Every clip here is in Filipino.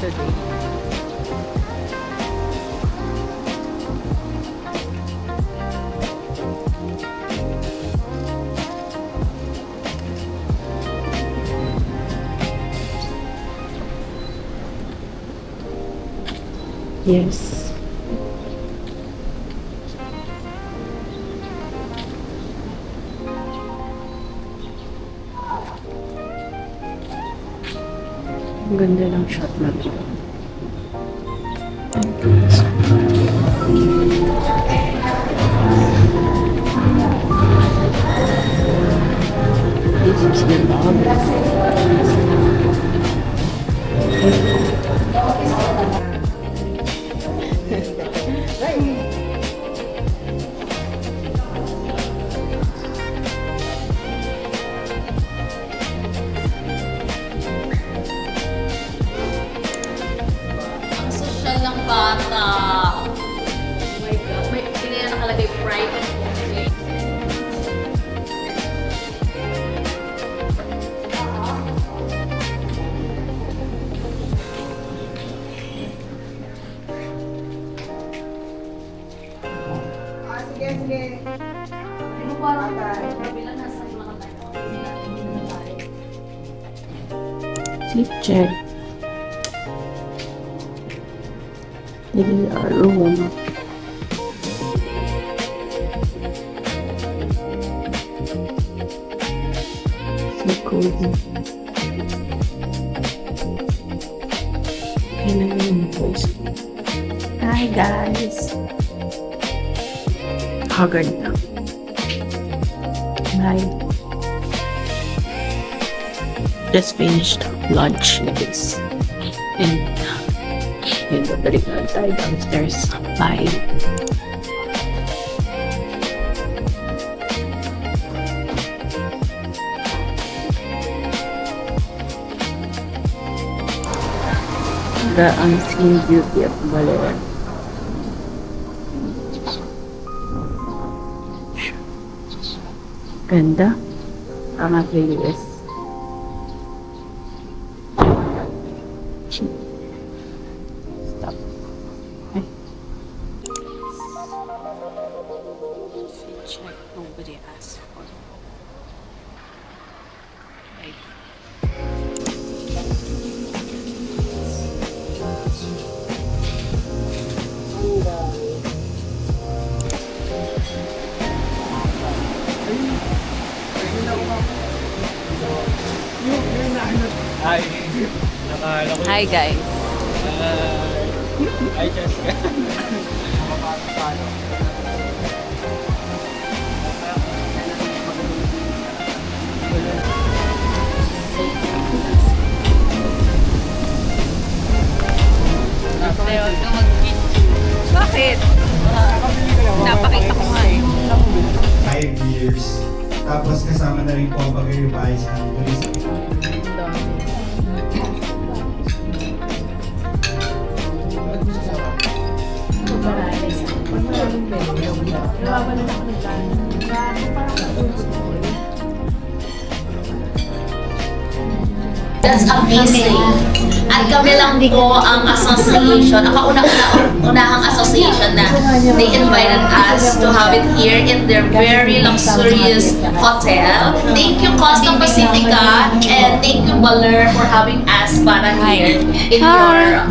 today. Yes. Ang ganda ng shot na to. This is the lobby. Ang social ng bata. Oh my God. May pinaya nakalagay private coaching. Sige, sige. Ano parang kabila nasa mga tayo. Hindi natin ginagawa. Sleep check. Maybe our room. So cozy. Okay na yung voice. Hi guys! Haggard na. Bye. Just finished lunch, guys. And yun, babalik na tayo downstairs. Bye. The unseen beauty of Baler. Ganda. Ang playlist. Stop. Ay. Check. Nobody asked for. Ay. Hi. Nakala ko. Hi guys. Hi, Jessica. Huwag ka mag-video. Bakit? Napakita ko nga eh. 5 years. Tapos kasama na rin po ang pag-revise ng tourism. That's amazing. At kami lang po ang association, ang kauna-unahang association na they invited us to have it here in their very luxurious hotel. Thank you Costa Pacifica and thank you Baler for having us para here in your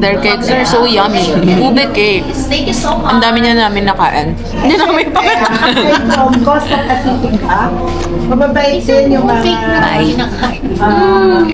Their cakes are so yummy. Ube cakes. Thank you so much. Ang dami na namin nakain. Hindi na kami pakita. From Costa Pacifica. Mababait din yung mga... Bye.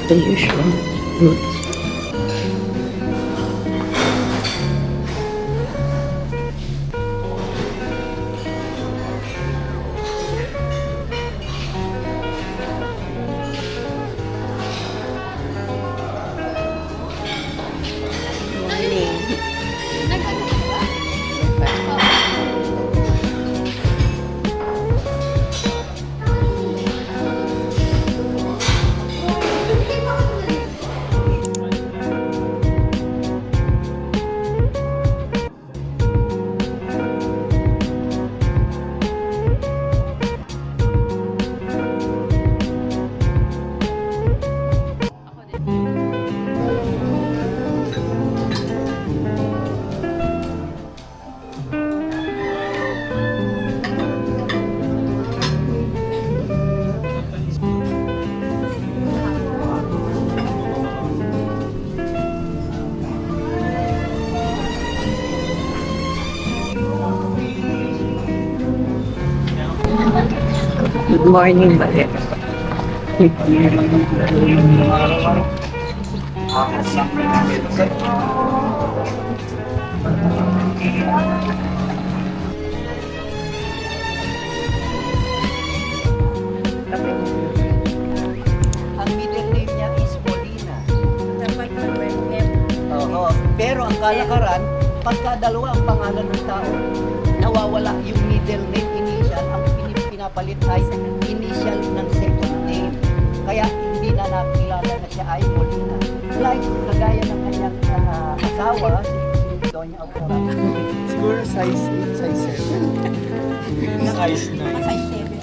The usual roots. Good morning, Mali. Ang middle name niya is Molina. Oo. Pero ang kalakaran, pagka dalawa ang pangalan ng tao, nawawala yung middle name initial, ang pinapalit ay initial ng second name. Kaya hindi na nakilala na siya ay Molina. Like, kagaya ng kanyang asawa, si Doña Aurora. Siguro size 8, size 7. Size 9. Size 7.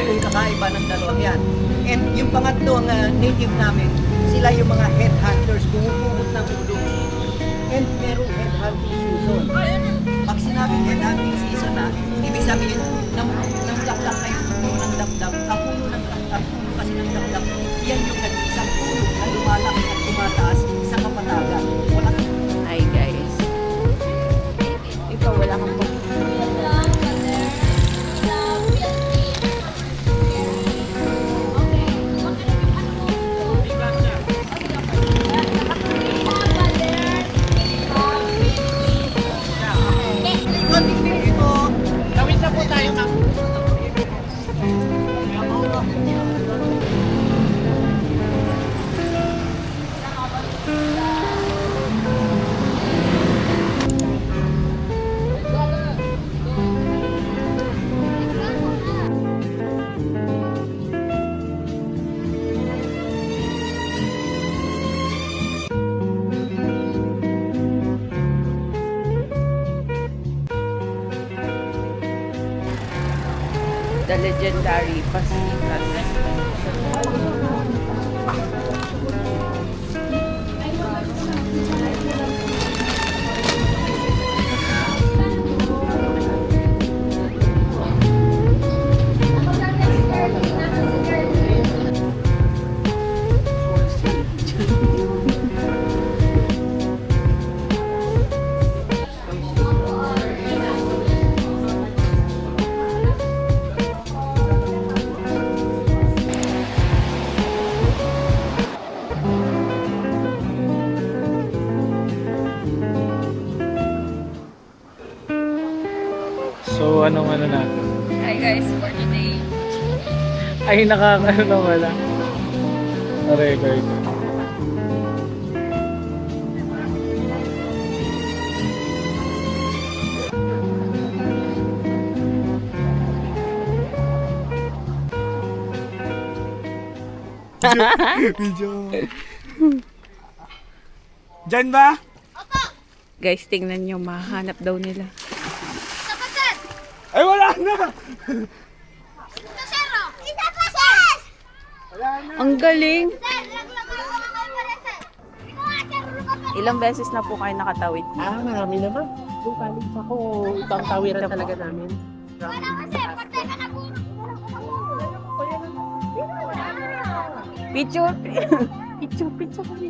Yung kakaiba ng dalawang yan. And yung pangatlong native namin, sila yung mga headhunters, pumupunot ng ulo. And merong headhunting season. Pag sinabing headhunting season na, ibig sabihin, namlaklak kayo puno ng dapdap. Ang puno ng dapdap, puno kasi ng dapdap, yan yung isang puno na lumalaki at tumataas sa kapatagan. Wala Hi, guys. Ikaw, wala kang book. The legendary Pasitas. So, anong ano natin? Hi, guys, for today. Ay, nakakano na wala. Na-record. Video. Diyan ba? Guys, tingnan nyo, mahanap daw nila. Ay, wala na! Ang galing! Ilang beses na po kayo nakatawid? Marami naman. Kung kalit ako, ibang tawiran talaga namin. Picture! Picture kami.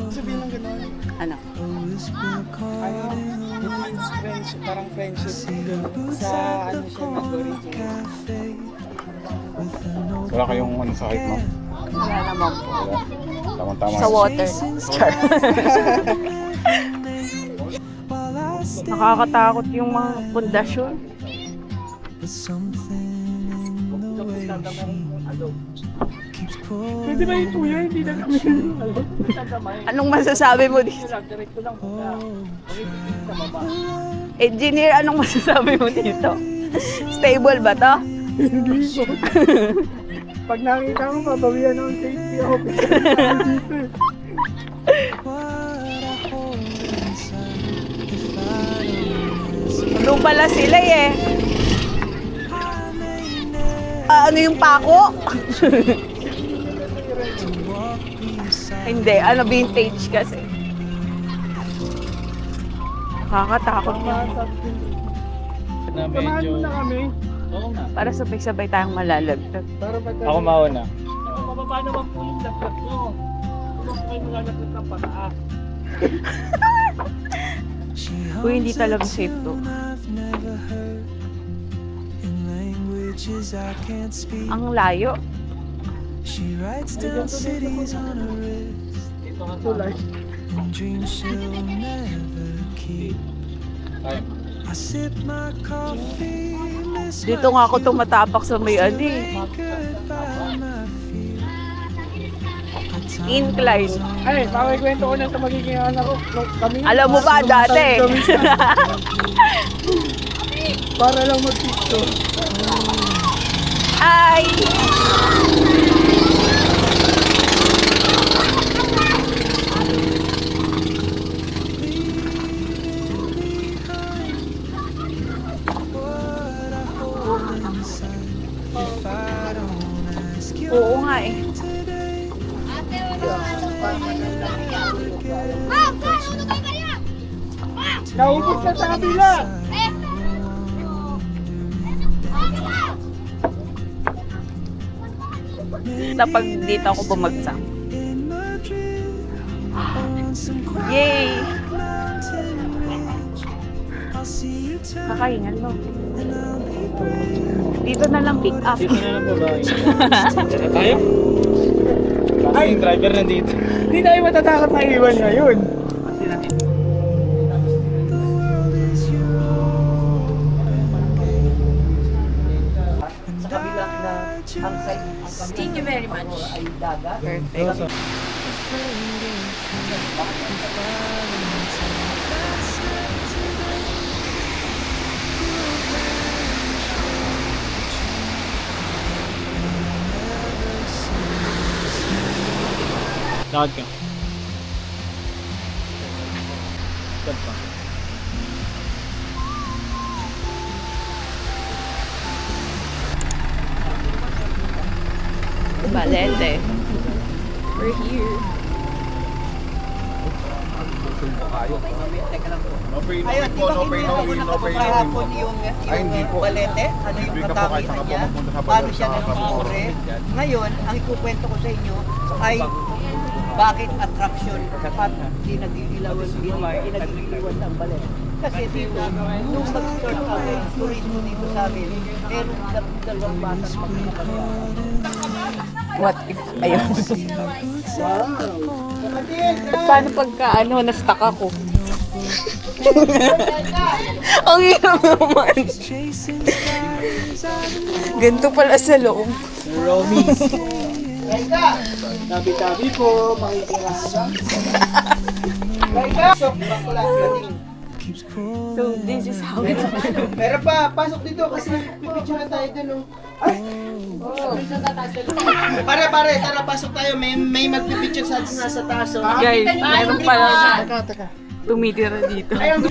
Sabihin lang gano'n. Ano? Ano? It means friendship, parang friendship. Sa ano siya nag-originate. Wala kayong ano sa height, ma'am? Wala naman po. Wala. Tama-tama. Sa water. Char. Nakakatakot yung mga pundasyon. Pwede ba yung kuya? Hindi na kami Anong masasabi mo dito? Diretso lang po na. Engineer, anong masasabi mo dito? Stable ba to? Hindi po. Pag nakita ko, mabawian ng safety officer. Dito eh. Doon pala sila eh. Ano yung pako? Hindi, ano vintage kasi. Nakakatakot yun. Na Samahan medyo... mo na kami. Oo nga. Para sabay-sabay tayong malalagtag. Para ba Ako mauna. Mababa naman po yung laptop nyo. Kung kayo malalapit ng pataas. Uy, hindi talaga safe to. Ang layo. Tulay. Ay, Dito nga ako tumatapak sa may ano eh. Incline. Ay, pakikwento ko na sa magiging anak ko. Kami Alam mo ba dati? Para lang mag-picture. Ay! Oo nga eh. Naubos na sa kabila. Kapag dito ako bumagsak. Yay! Kakahingan mo. Dito na lang pick up. dito na lang po ba? Tayo? Ay, yung driver nandito. Hindi tayo matatakot na iwan ngayon. Sa kabila na ang side Thank you very much. ay dagat. Perfect. Lakad ka. Lakad pa. Balete. We're here. Ayun, di ba kinuha mo na kahapon yung balete? Ano yung katangian niya? Paano siya nagsusure? Ngayon, ang ikukwento ko sa inyo ay bakit attraction at pinag-iilawan ang balete. Kasi dito, nung mag-start kami, turismo dito sa amin, meron dalawang batang magkakalawa. What if, ayun. Wow! Paano pagka, na-stuck ako? Ang hirap naman. Ganito pala sa loob. Romies. Tabi-tabi po, makikirahan. So, So, this is how it meron pa, pasok dito kasi pipicture tayo dun. Ay! Pare, tara pasok tayo. May magpipicture sa atin nasa taas. Guys, meron pala Teka. tumitira dito. Ayun,